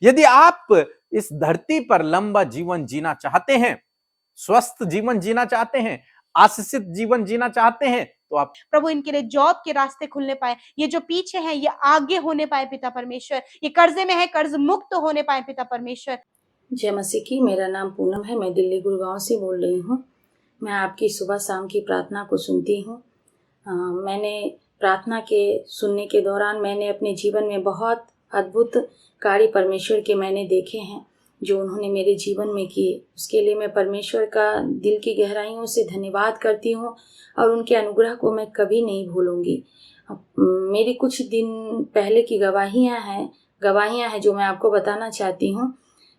यदि आप इस धरती पर लंबा जीवन जीना चाहते हैं, स्वस्थ जीवन जीना चाहते हैं, आशीषित जीवन जीना चाहते हैं, तो आप प्रभु इनके लिए जॉब के रास्ते खुलने पाए, ये जो पीछे हैं ये आगे होने पाए पिता परमेश्वर, ये कर्जे में है कर्ज मुक्त होने पाए पिता परमेश्वर। जय मसीह की। मेरा नाम पूनम है, मैं दिल्ली गुड़गांव से बोल रही हूँ। मैं आपकी सुबह शाम की प्रार्थना को सुनती हूँ। मैंने प्रार्थना के सुनने के दौरान मैंने अपने जीवन में बहुत अद्भुत कार्य परमेश्वर के मैंने देखे हैं जो उन्होंने मेरे जीवन में किए। उसके लिए मैं परमेश्वर का दिल की गहराइयों से धन्यवाद करती हूँ और उनके अनुग्रह को मैं कभी नहीं भूलूंगी। मेरी कुछ दिन पहले की गवाहियाँ हैं जो मैं आपको बताना चाहती हूँ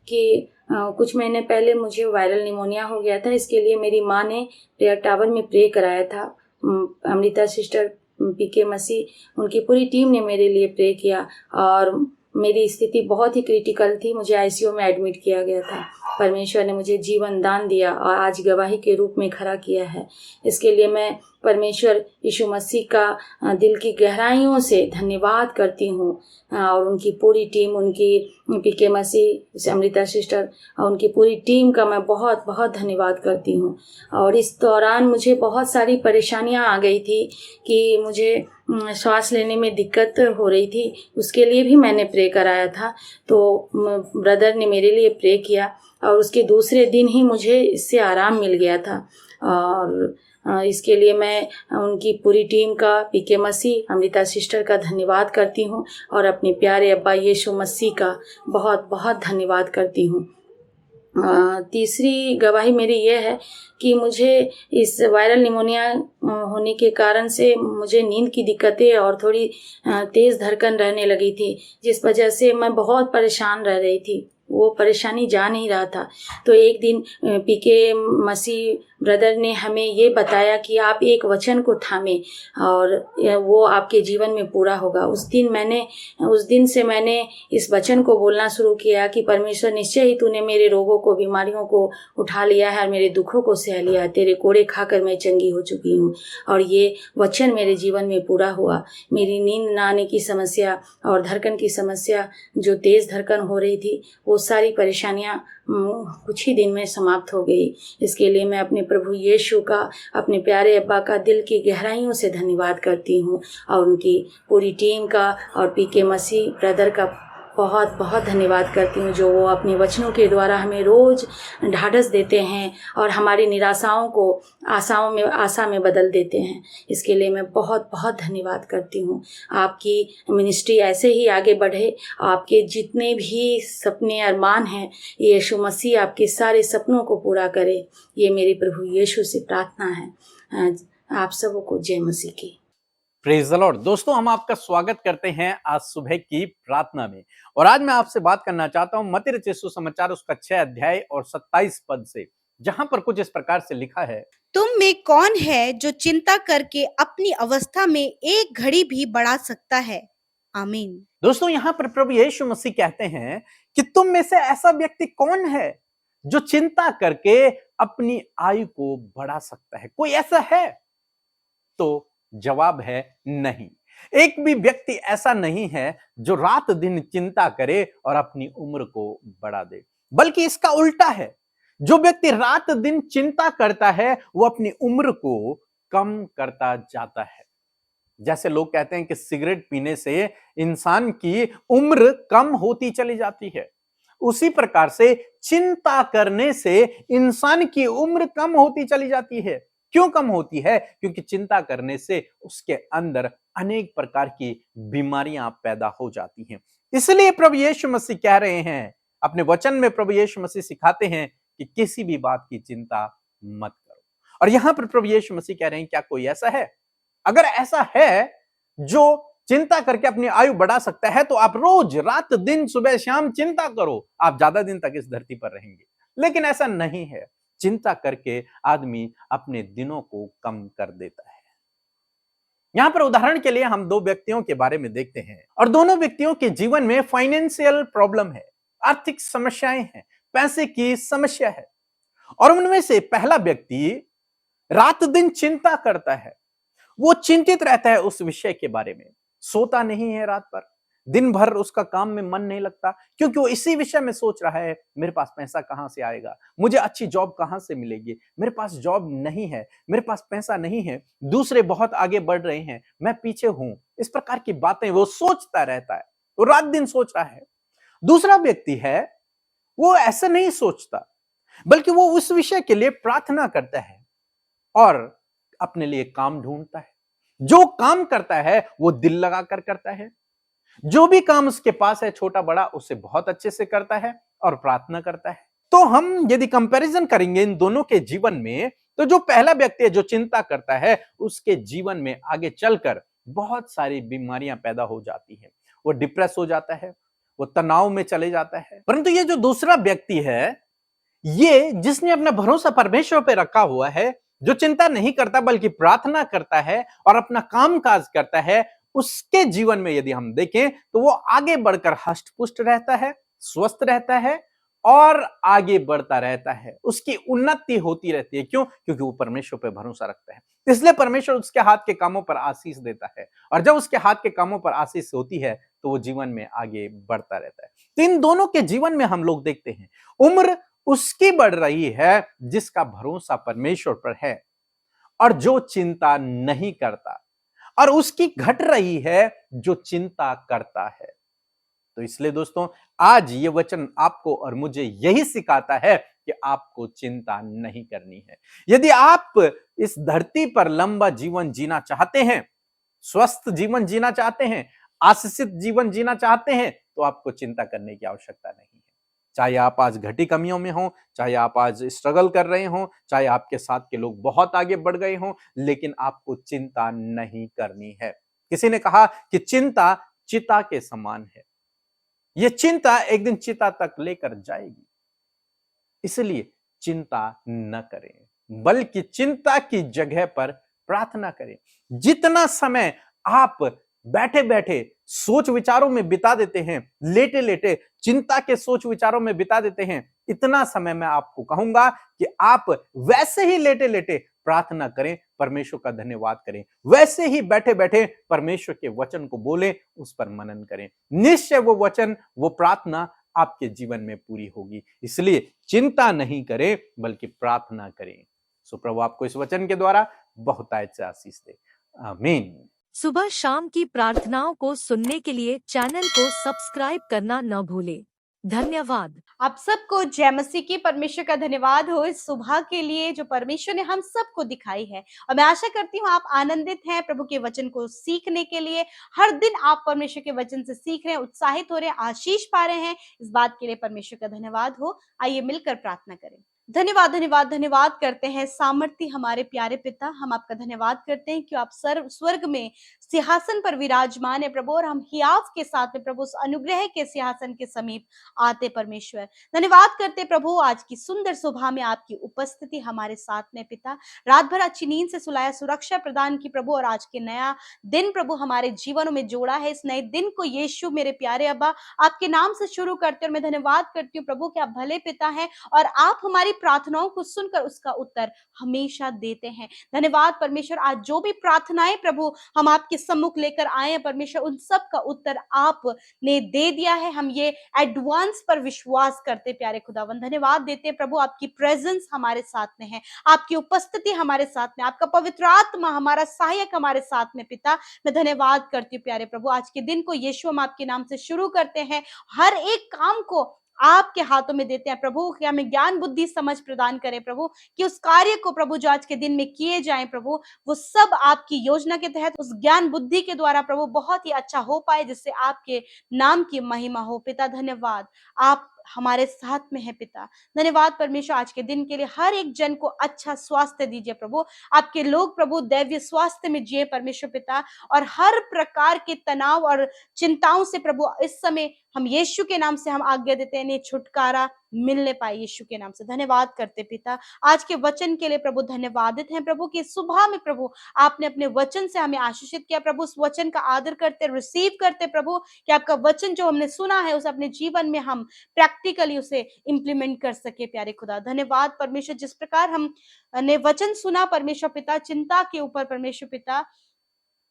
कि कुछ महीने पहले मुझे वायरल निमोनिया हो गया था। इसके लिए मेरी माँ ने प्रेयर टावर में प्रे कराया था। अमृता सिस्टर, पीके मसीह, उनकी पूरी टीम ने मेरे लिए प्रे किया और मेरी स्थिति बहुत ही क्रिटिकल थी। मुझे आईसीयू में एडमिट किया गया था। परमेश्वर ने मुझे जीवन दान दिया और आज गवाही के रूप में खड़ा किया है। इसके लिए मैं परमेश्वर यीशु मसीह का दिल की गहराइयों से धन्यवाद करती हूँ और उनकी पूरी टीम, उनकी पीके मसीह, अमृता सिस्टर और उनकी पूरी टीम का मैं बहुत बहुत धन्यवाद करती हूँ। और इस दौरान मुझे बहुत सारी परेशानियाँ आ गई थी कि मुझे सांस लेने में दिक्कत हो रही थी। उसके लिए भी मैंने प्रे कराया था, तो ब्रदर ने मेरे लिए प्रे किया और उसके दूसरे दिन ही मुझे इससे आराम मिल गया था। और इसके लिए मैं उनकी पूरी टीम का, पीके मसीह, अमृता सिस्टर का धन्यवाद करती हूँ और अपने प्यारे अब्बा यीशु मसीह का बहुत बहुत धन्यवाद करती हूँ। तीसरी गवाही मेरी ये है कि मुझे इस वायरल निमोनिया होने के कारण से मुझे नींद की दिक्कतें और थोड़ी तेज़ धड़कन रहने लगी थी, जिस वजह से मैं बहुत परेशान रह रही थी। वो परेशानी जा नहीं रहा था। तो एक दिन पीके मसीह ब्रदर ने हमें ये बताया कि आप एक वचन को थामें और वो आपके जीवन में पूरा होगा। उस दिन से मैंने इस वचन को बोलना शुरू किया कि परमेश्वर, निश्चय ही तूने मेरे रोगों को, बीमारियों को उठा लिया है और मेरे दुखों को सह लिया है। तेरे कोड़े खाकर मैं चंगी हो चुकी हूँ और ये वचन मेरे जीवन में पूरा हुआ। मेरी नींद ना आने की समस्या और धड़कन की समस्या, जो तेज़ धड़कन हो रही थी, वो सारी परेशानियां कुछ ही दिन में समाप्त हो गई। इसके लिए मैं अपने प्रभु यीशु का, अपने प्यारे अब्बा का दिल की गहराइयों से धन्यवाद करती हूँ और उनकी पूरी टीम का और पीके मसीह ब्रदर का बहुत बहुत धन्यवाद करती हूँ, जो वो अपने वचनों के द्वारा हमें रोज़ ढाढ़स देते हैं और हमारी निराशाओं को आशा में बदल देते हैं। इसके लिए मैं बहुत बहुत धन्यवाद करती हूँ। आपकी मिनिस्ट्री ऐसे ही आगे बढ़े। आपके जितने भी सपने अरमान हैं, यीशु मसीह आपके सारे सपनों को पूरा करे। ये मेरे प्रभु यीशु से प्रार्थना है। आप सबको जय मसीह की। Praise the Lord. दोस्तों, हम आपका स्वागत करते हैं आज सुबह की प्रार्थना में। और आज मैं आपसे बात करना चाहता हूं मत्ती रचित सुसमाचार उसका 6 अध्याय और 27 पद से, जहां पर कुछ इस प्रकार से लिखा है, तुम में कौन है जो चिंता करके अपनी अवस्था में एक घड़ी भी बढ़ा सकता है? आमीन। दोस्तों, यहां पर प्रभु यीशु मसीह कहते हैं कि तुम में से ऐसा व्यक्ति कौन है जो चिंता करके अपनी आयु को बढ़ा सकता है? कोई ऐसा है? तो जवाब है नहीं। एक भी व्यक्ति ऐसा नहीं है जो रात दिन चिंता करे और अपनी उम्र को बढ़ा दे, बल्कि इसका उल्टा है। जो व्यक्ति रात दिन चिंता करता है वो अपनी उम्र को कम करता जाता है। जैसे लोग कहते हैं कि सिगरेट पीने से इंसान की उम्र कम होती चली जाती है, उसी प्रकार से चिंता करने से इंसान की उम्र कम होती चली जाती है। क्यों कम होती है? क्योंकि चिंता करने से उसके अंदर अनेक प्रकार की बीमारियां पैदा हो जाती हैं। इसलिए प्रभु यीशु मसीह कह रहे हैं, अपने वचन में प्रभु यीशु मसीह सिखाते हैं कि किसी भी बात की चिंता मत करो। और यहां पर प्रभु यीशु मसीह कह रहे हैं, क्या कोई ऐसा है? अगर ऐसा है जो चिंता करके अपनी आयु बढ़ा सकता है, तो आप रोज रात दिन सुबह शाम चिंता करो, आप ज्यादा दिन तक इस धरती पर रहेंगे। लेकिन ऐसा नहीं है। चिंता करके आदमी अपने दिनों को कम कर देता है। यहां पर उदाहरण के लिए हम 2 व्यक्तियों के बारे में देखते हैं और दोनों व्यक्तियों के जीवन में फाइनेंशियल प्रॉब्लम है, आर्थिक समस्याएं हैं, पैसे की समस्या है। और उनमें से पहला व्यक्ति रात दिन चिंता करता है। वो चिंतित रहता है उस विषय के बारे में, सोता नहीं है रात भर, दिन भर उसका काम में मन नहीं लगता, क्योंकि वो इसी विषय में सोच रहा है, मेरे पास पैसा कहां से आएगा, मुझे अच्छी जॉब कहां से मिलेगी, मेरे पास जॉब नहीं है, मेरे पास पैसा नहीं है, दूसरे बहुत आगे बढ़ रहे हैं, मैं पीछे हूं। इस प्रकार की बातें वो सोचता रहता है, वो रात दिन सोच रहा है। दूसरा व्यक्ति है, वो ऐसा नहीं सोचता, बल्कि वो उस विषय के लिए प्रार्थना करता है और अपने लिए काम ढूंढता है। जो काम करता है वो दिल लगाकर करता है, जो भी काम उसके पास है छोटा बड़ा उसे बहुत अच्छे से करता है और प्रार्थना करता है। तो हम यदि कंपैरिजन करेंगे इन दोनों के जीवन में, तो जो पहला व्यक्ति है जो चिंता करता है, उसके जीवन में आगे चलकर बहुत सारी बीमारियां पैदा हो जाती है। वो डिप्रेस हो जाता है, वो तनाव में चले जाता है। परंतु ये जो दूसरा व्यक्ति है, ये जिसने अपना भरोसा परमेश्वर पे रखा हुआ है, जो चिंता नहीं करता बल्कि प्रार्थना करता है और अपना काम काज करता है, उसके जीवन में यदि हम देखें तो वो आगे बढ़कर हष्ट पुष्ट रहता है, स्वस्थ रहता है और आगे बढ़ता रहता है। उसकी उन्नति होती रहती है। क्यों? क्योंकि वो परमेश्वर पे भरोसा रखता है। इसलिए परमेश्वर उसके हाथ के कामों पर आशीष देता है, और जब उसके हाथ के कामों पर आशीष होती है तो वो जीवन में आगे बढ़ता रहता है। तो इन दोनों के जीवन में हम लोग देखते हैं, उम्र उसकी बढ़ रही है जिसका भरोसा परमेश्वर पर है और जो चिंता नहीं करता, और उसकी घट रही है जो चिंता करता है। तो इसलिए दोस्तों, आज ये वचन आपको और मुझे यही सिखाता है कि आपको चिंता नहीं करनी है। यदि आप इस धरती पर लंबा जीवन जीना चाहते हैं, स्वस्थ जीवन जीना चाहते हैं, आशीषित जीवन जीना चाहते हैं, तो आपको चिंता करने की आवश्यकता नहीं है। चाहे आप आज घटी कमियों में हो, चाहे आप आज स्ट्रगल कर रहे हो, चाहे आपके साथ के लोग बहुत आगे बढ़ गए हो, लेकिन आपको चिंता नहीं करनी है। किसी ने कहा कि चिंता चिता के समान है, यह चिंता एक दिन चिता तक लेकर जाएगी। इसलिए चिंता न करें, बल्कि चिंता की जगह पर प्रार्थना करें। जितना समय आप बैठे बैठे सोच विचारों में बिता देते हैं, लेटे लेटे चिंता के सोच विचारों में बिता देते हैं, इतना समय मैं आपको कहूंगा कि आप वैसे ही लेटे लेटे प्रार्थना करें, परमेश्वर का धन्यवाद करें। वैसे ही बैठे बैठे परमेश्वर के वचन को बोलें, उस पर मनन करें। निश्चय वो वचन, वो प्रार्थना आपके जीवन में पूरी होगी। इसलिए चिंता नहीं करें, बल्कि प्रार्थना करें। सो प्रभु आपको इस वचन के द्वारा बहुतायत से आशीष दे। आमीन। सुबह शाम की प्रार्थनाओं को सुनने के लिए चैनल को सब्सक्राइब करना न भूलें। धन्यवाद। आप सबको जय मसीह की। परमेश्वर का धन्यवाद हो इस सुबह के लिए जो परमेश्वर ने हम सबको दिखाई है, और मैं आशा करती हूँ आप आनंदित हैं प्रभु के वचन को सीखने के लिए। हर दिन आप परमेश्वर के वचन से सीख रहे हैं, उत्साहित हो रहे हैं, आशीष पा रहे हैं। इस बात के लिए परमेश्वर का धन्यवाद हो। आइए मिलकर प्रार्थना करें। धन्यवाद धन्यवाद धन्यवाद करते हैं सामर्थी हमारे प्यारे पिता, हम आपका धन्यवाद करते हैं कि आप स्वर्ग में सिंहासन पर विराजमान है प्रभु, और हम हियाव के साथ में प्रभु उस अनुग्रह के सिंहासन के समीप आते परमेश्वर। धन्यवाद करते प्रभु आज की सुंदर सुबह में आपकी उपस्थिति हमारे साथ में पिता। रात भर अच्छी नींद से सुलाया, सुरक्षा प्रदान की प्रभु, और आज के नया दिन प्रभु हमारे जीवनों में जोड़ा है। इस नए दिन को यीशु मेरे प्यारे अब्बा आपके नाम से शुरू करते, और मैं धन्यवाद करती हूँ प्रभु कि आप भले पिता हैं और आप हमारी प्रार्थनाओं को सुनकर उसका उत्तर हमेशा देते हैं। धन्यवाद परमेश्वर, आज जो भी प्रार्थनाएं प्रभु हम आपके सम्मुख लेकर आए हैं परमेश्वर, उन सब का उत्तर आपने दे दिया है। हम ये एडवांस पर विश्वास करते प्यारे खुदावन। धन्यवाद देते प्रभु, आपकी प्रेजेंस हमारे साथ में है, आपकी उपस्थिति हमारे साथ में, आपका पवित्र आत्मा हमारा सहायक हमारे साथ में पिता। मैं धन्यवाद करती हूँ प्यारे प्रभु, आज के दिन को यीशु हम आपके नाम से शुरू करते हैं। हर एक काम को आपके हाथों में देते हैं प्रभु, कि हमें ज्ञान बुद्धि समझ प्रदान करें प्रभु, कि उस कार्य को प्रभु जो आज के दिन में किए जाएं प्रभु, वो सब आपकी योजना के तहत उस ज्ञान बुद्धि के द्वारा प्रभु बहुत ही अच्छा हो पाए, जिससे आपके नाम की महिमा हो पिता। धन्यवाद, आप हमारे साथ में है पिता। धन्यवाद परमेश्वर आज के दिन के लिए। हर एक जन को अच्छा स्वास्थ्य दीजिए प्रभु, आपके लोग प्रभु दैवीय स्वास्थ्य में जिए परमेश्वर पिता, और हर प्रकार के तनाव और चिंताओं से प्रभु इस समय हम यीशु के नाम से हम आज्ञा देते हैं, इन्हें छुटकारा मिलने पाए यीशु के नाम से। धन्यवाद करते पिता आज के वचन के लिए प्रभु। धन्यवादित हैं प्रभु कि सुबह में प्रभु आपने अपने वचन से हमें आशीषित किया प्रभु। उस वचन का आदर करते, रिसीव करते प्रभु, कि आपका वचन जो हमने सुना है उसे अपने जीवन में हम प्रैक्टिकली उसे इंप्लीमेंट कर सके प्यारे खुदा। धन्यवाद परमेश्वर, जिस प्रकार हम ने वचन सुना परमेश्वर पिता चिंता के ऊपर परमेश्वर पिता,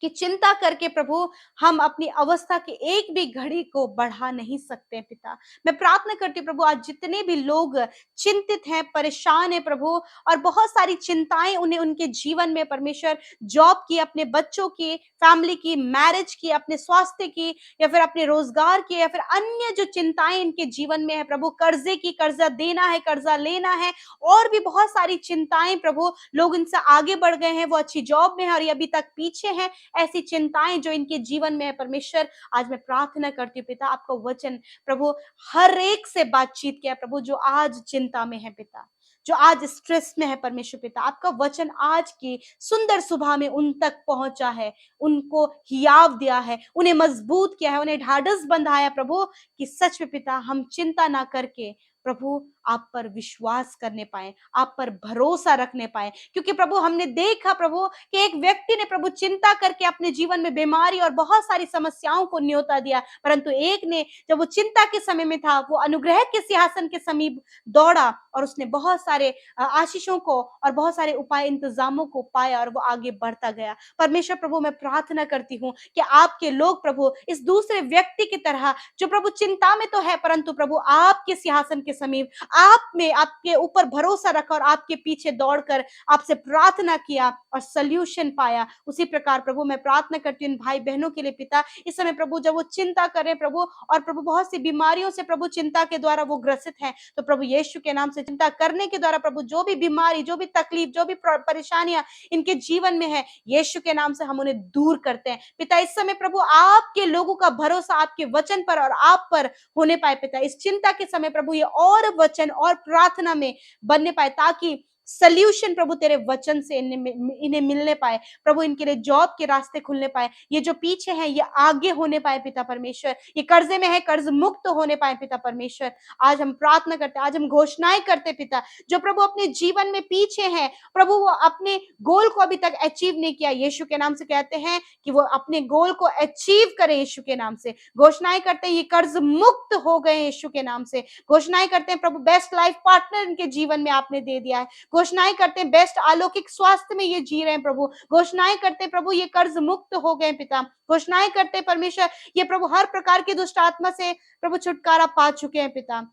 कि चिंता करके प्रभु हम अपनी अवस्था की एक भी घड़ी को बढ़ा नहीं सकते पिता। मैं प्रार्थना करती हूँ प्रभु, आज जितने भी लोग चिंतित हैं, परेशान हैं प्रभु, और बहुत सारी चिंताएं उन्हें उनके जीवन में परमेश्वर, जॉब की, अपने बच्चों की, फैमिली की, मैरिज की, अपने स्वास्थ्य की, या फिर अपने रोजगार की, या फिर अन्य जो चिंताएं इनके जीवन में है प्रभु, कर्जे की, कर्जा देना है, कर्जा लेना है, और भी बहुत सारी चिंताएं प्रभु, लोग इनसे आगे बढ़ गए हैं, वो अच्छी जॉब में है और ये अभी तक पीछे हैं, ऐसी चिंताएं जो इनके जीवन में है परमेश्वर, आज मैं प्रार्थना करती हूँ पिता, आपका वचन प्रभु हर एक से बातचीत किया प्रभु, जो आज चिंता में है पिता, जो आज स्ट्रेस में है परमेश्वर पिता, आपका वचन आज की सुंदर सुबह में उन तक पहुंचा है, उनको हियाव दिया है, उन्हें मजबूत किया है, उन्हें ढाढ़स बंधाया प्रभु, कि सच में पिता हम चिंता ना करके प्रभु आप पर विश्वास करने पाए, आप पर भरोसा रखने पाए। क्योंकि प्रभु हमने देखा प्रभु कि एक व्यक्ति ने प्रभु चिंता करके अपने जीवन में बीमारी और बहुत सारी समस्याओं को न्योता दिया, परंतु एक ने, जब वो चिंता के समय में था, वो अनुग्रह के सिंहासन के समीप दौड़ा और उसने बहुत सारे आशीषों को और बहुत सारे उपाय इंतजामों को पाया और वो आगे बढ़ता गया। परमेश्वर प्रभु मैं प्रार्थना करती हूँ कि आपके लोग प्रभु इस दूसरे व्यक्ति की तरह, जो प्रभु चिंता में तो है परंतु प्रभु आपके सिंहासन के समीप, आप में, आपके ऊपर भरोसा रखा और आपके पीछे दौड़कर आपसे प्रार्थना किया और सल्यूशन पाया, उसी प्रकार प्रभु मैं प्रार्थना करती हूँ भाई बहनों के लिए पिता, इस समय प्रभु जब वो चिंता करें प्रभु, और प्रभु बहुत सी बीमारियों से प्रभु चिंता के द्वारा वो ग्रसित हैं, तो प्रभु यीशु के नाम से चिंता करने के द्वारा प्रभु जो भी बीमारी, जो भी तकलीफ, जो भी परेशानियां इनके जीवन में है, यीशु के नाम से हम उन्हें दूर करते हैं पिता। इस समय प्रभु आपके लोगों का भरोसा आपके वचन पर और आप पर होने पाए पिता। इस चिंता के समय प्रभु ये और वचन और प्रार्थना में बनने पाए, ताकि सल्यूशन प्रभु तेरे वचन से इन्हें मिलने पाए प्रभु, इनके लिए जॉब के रास्ते खुलने पाए, ये जो पीछे हैं ये आगे होने पाए पिता परमेश्वर, ये कर्जे में है कर्ज मुक्त होने पाए पिता परमेश्वर। आज हम प्रार्थना करते, आज हम घोषणाएं करते पिता, जो प्रभु अपने जीवन में पीछे हैं प्रभु, वो अपने गोल को अभी तक अचीव नहीं किया, यीशु के नाम से कहते हैं कि वो अपने गोल को अचीव करें। यीशु के नाम से घोषणाएं करते हैं ये कर्ज मुक्त हो गए, यीशु के नाम से घोषणाएं करते हैं प्रभु बेस्ट लाइफ पार्टनर इनके जीवन में आपने दे दिया है, घोषणाएं करते हैं बेस्ट अलौकिक स्वास्थ्य में ये जी रहे हैं प्रभु, घोषणाएं करते हैं प्रभु ये कर्ज मुक्त हो गए पिता, घोषणाएं करते हैं परमेश्वर ये प्रभु हर प्रकार की दुष्ट आत्मा से प्रभु छुटकारा पा चुके हैं पिता।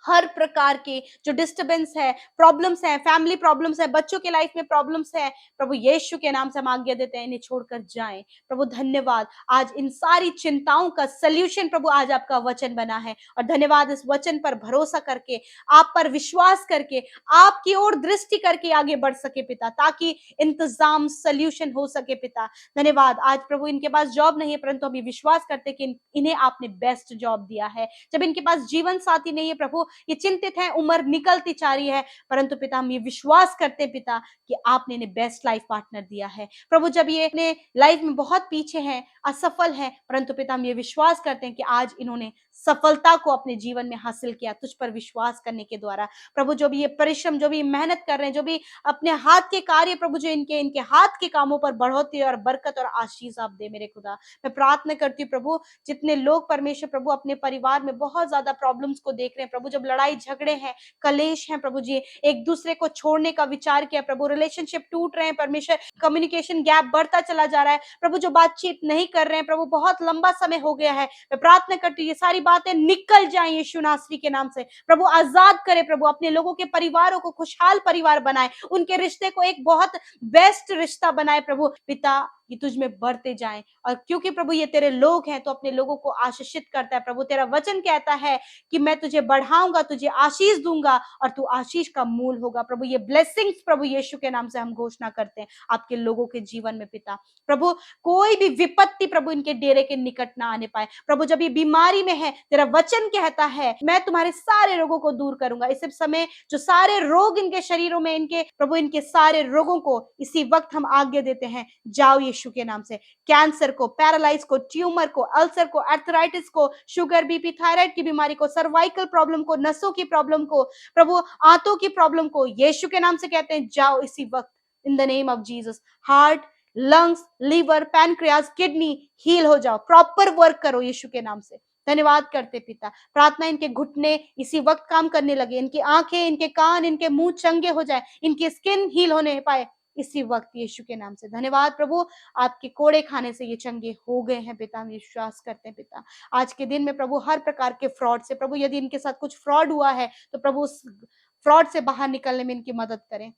हर प्रकार के जो डिस्टर्बेंस है, प्रॉब्लम्स है, फैमिली प्रॉब्लम्स है, बच्चों के लाइफ में प्रॉब्लम्स है प्रभु, यीशु के नाम से हम आज्ञा देते हैं इन्हें छोड़कर जाएं प्रभु। धन्यवाद, आज इन सारी चिंताओं का सल्यूशन प्रभु आज आपका वचन बना है, और धन्यवाद इस वचन पर भरोसा करके, आप पर विश्वास करके, आपकी ओर दृष्टि करके आगे बढ़ सके पिता, ताकि इंतजाम सल्यूशन हो सके पिता। धन्यवाद, आज प्रभु इनके पास जॉब नहीं है परंतु हम ये विश्वास करते कि इन्हें आपने बेस्ट जॉब दिया है। जब इनके पास जीवन साथी नहीं है प्रभु, ये चिंतित है, उम्र निकलती जा रही है, परंतु पिता हम ये विश्वास करते पिता कि आपने इन्हें बेस्ट लाइफ पार्टनर दिया है प्रभु। जब ये अपने लाइफ में बहुत पीछे हैं, असफल हैं, परंतु पिता हम ये विश्वास करते हैं कि आज इन्होंने सफलता को अपने जीवन में हासिल किया तुझ पर विश्वास करने के द्वारा प्रभु। जो भी ये परिश्रम, जो भी मेहनत कर रहे हैं, जो भी अपने हाथ के कार्य प्रभु, जो इनके हाथ के कामों पर बढ़ोतरी और बरकत और आशीष आप दे मेरे खुदा। मैं प्रार्थना करती हूँ प्रभु, जितने लोग परमेश्वर प्रभु अपने परिवार में बहुत ज्यादा प्रॉब्लम्स को देख रहे हैं प्रभु, जब लड़ाई झगड़े हैं, कलेश हैं प्रभु जी, एक दूसरे को छोड़ने का विचार किया प्रभु, रिलेशनशिप टूट रहे हैं परमेश्वर, कम्युनिकेशन गैप बढ़ता चला जा रहा है प्रभु, जो बातचीत नहीं कर रहे हैं प्रभु, बहुत लंबा समय हो गया है, मैं प्रार्थना करती हूँ ये सारी बातें निकल जाएं यीशु नासरी के नाम से प्रभु। आजाद करे प्रभु, अपने लोगों के परिवारों को खुशहाल परिवार बनाए, उनके रिश्ते को एक बहुत बेस्ट रिश्ता बनाए प्रभु पिता, ये तुझ में बढ़ते जाएं। और क्योंकि प्रभु ये तेरे लोग हैं तो अपने लोगों को आशीषित करता है प्रभु। तेरा वचन कहता है कि मैं तुझे बढ़ाऊंगा, तुझे आशीष दूंगा और तू आशीष का मूल होगा प्रभु। ये ब्लेसिंग्स प्रभु यीशु के नाम से हम घोषणा करते हैं आपके लोगों के जीवन में पिता। प्रभु कोई भी विपत्ति प्रभु इनके डेरे के निकट ना आने पाए प्रभु। जब ये बीमारी में है, तेरा वचन कहता है मैं तुम्हारे सारे रोगों को दूर करूंगा। इस समय जो सारे रोग इनके शरीरों में, इनके प्रभु इनके सारे रोगों को इसी वक्त हम आज्ञा देते हैं, जाओ यीशु के नाम से। कैंसर को, पैरालाइज को, ट्यूमर को, अल्सर को, आर्थराइटिस को, शुगर, बीपी, थायराइड की बीमारी को, सर्वाइकल प्रॉब्लम को, नसों की प्रॉब्लम को, प्रभु आंतों की प्रॉब्लम को, यीशु के नाम से कहते हैं जाओ इसी वक्त in the name of Jesus. Heart, lungs, liver, pancreas, kidney heal हो जाओ, प्रॉपर वर्क करो यीशु के नाम से। धन्यवाद करते पिता। प्रार्थना इनके घुटने इसी वक्त काम करने लगे, इनकी आंखें, इनके कान, इनके मुंह चंगे हो जाए, इनकी स्किन हील होने पाए इसी वक्त यीशु के नाम से। धन्यवाद प्रभु, आपके कोड़े खाने से ये चंगे हो गए हैं पिता, हम विश्वास करते हैं पिता। आज के दिन में प्रभु हर प्रकार के फ्रॉड से प्रभु, यदि इनके साथ कुछ फ्रॉड हुआ है तो प्रभु उस फ्रॉड से बाहर निकलने में इनकी मदद करें।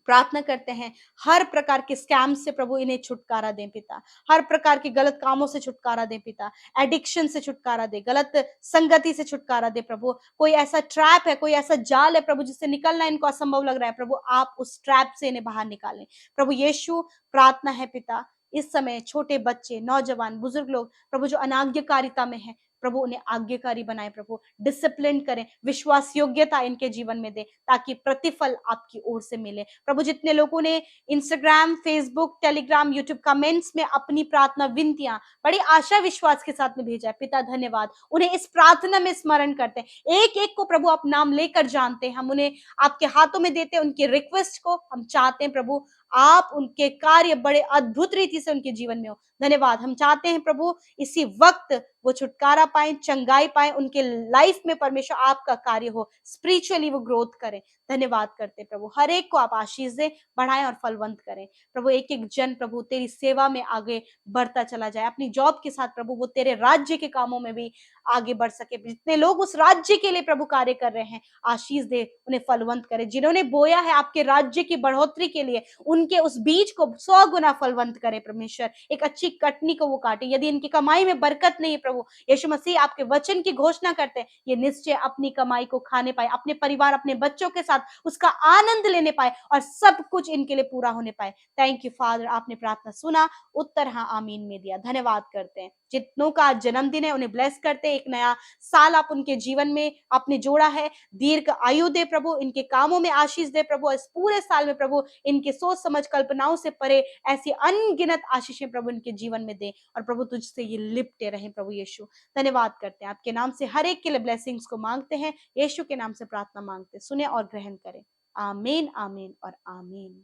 प्रार्थना करते हैं हर प्रकार के स्कैम से प्रभु इन्हें छुटकारा दें पिता, हर प्रकार के गलत कामों से छुटकारा दें पिता, एडिक्शन से छुटकारा दे, गलत संगति से छुटकारा दे प्रभु। कोई ऐसा ट्रैप है, कोई ऐसा जाल है प्रभु जिससे निकलना इनको असंभव लग रहा है, प्रभु आप उस ट्रैप से इन्हें बाहर निकालें प्रभु यीशु। प्रार्थना है पिता, इस समय छोटे बच्चे, नौजवान, बुजुर्ग लोग प्रभु जो अनाज्ञाकारिता में है प्रभु उन्हें आज्ञाकारी बनाए प्रभु, डिसिप्लिन करें, विश्वास योग्यता इनके जीवन में दे ताकि प्रतिफल आपकी ओर से मिले प्रभु। जितने लोगों ने Instagram, Facebook, Telegram, YouTube comments में अपनी प्रार्थना विनतियां बड़ी आशा विश्वास के साथ में भेजा है पिता, धन्यवाद। उन्हें इस प्रार्थना में स्मरण करते हैं, एक एक को प्रभु आप नाम लेकर जानते हैं, हम उन्हें आपके हाथों में देते हैं। उनके रिक्वेस्ट को हम चाहते हैं प्रभु आप उनके कार्य बड़े अद्भुत रीति से उनके जीवन में हो। धन्यवाद, हम चाहते हैं प्रभु इसी वक्त वो छुटकारा पाए, चंगाई पाए, उनके लाइफ में परमेश्वर आपका कार्य हो, स्पिरिचुअली वो ग्रोथ करें। धन्यवाद करते प्रभु, हर एक को आप आशीष दें, बढ़ाएं और फलवंत करें प्रभु। एक एक जन प्रभु तेरी सेवा में आगे बढ़ता चला जाए, अपनी जॉब के साथ प्रभु वो तेरे राज्य के कामों में भी आगे बढ़ सके। जितने लोग उस राज्य के लिए प्रभु कार्य कर रहे हैं आशीष दे, उन्हें फलवंत करे। जिन्होंने बोया है आपके राज्य की बढ़ोतरी के लिए, उनके उस बीज को 100 गुना फलवंत करे परमेश्वर। एक अच्छी कटनी को वो काटे। यदि इनकी कमाई में बरकत नहीं है प्रभु यीशु मसीह, आपके वचन की घोषणा करते हैं ये निश्चय अपनी कमाई को खाने पाए, अपने परिवार, अपने बच्चों के साथ उसका आनंद लेने पाए और सब कुछ इनके लिए पूरा होने पाए। थैंक यू फादर, आपने प्रार्थना सुना, उत्तर हाँ आमीन में दिया। धन्यवाद करते हैं। जितनों का आज जन्मदिन है उन्हें ब्लेस करते हैं, एक नया साल आप उनके जीवन में आपने जोड़ा है, दीर्घ आयु दे प्रभु, इनके कामों में आशीष दे प्रभु। इस पूरे साल में प्रभु इनके सोच समझ कल्पनाओं से परे ऐसी अनगिनत आशीषें प्रभु इनके जीवन में दे और प्रभु तुझसे ये लिपटे रहे प्रभु यीशु। धन्यवाद करते हैं, आपके नाम से हर एक के लिए ब्लेसिंग्स को मांगते हैं, यीशु के नाम से प्रार्थना मांगते हैं, सुने और ग्रहण करें। आमीन, आमीन और आमीन।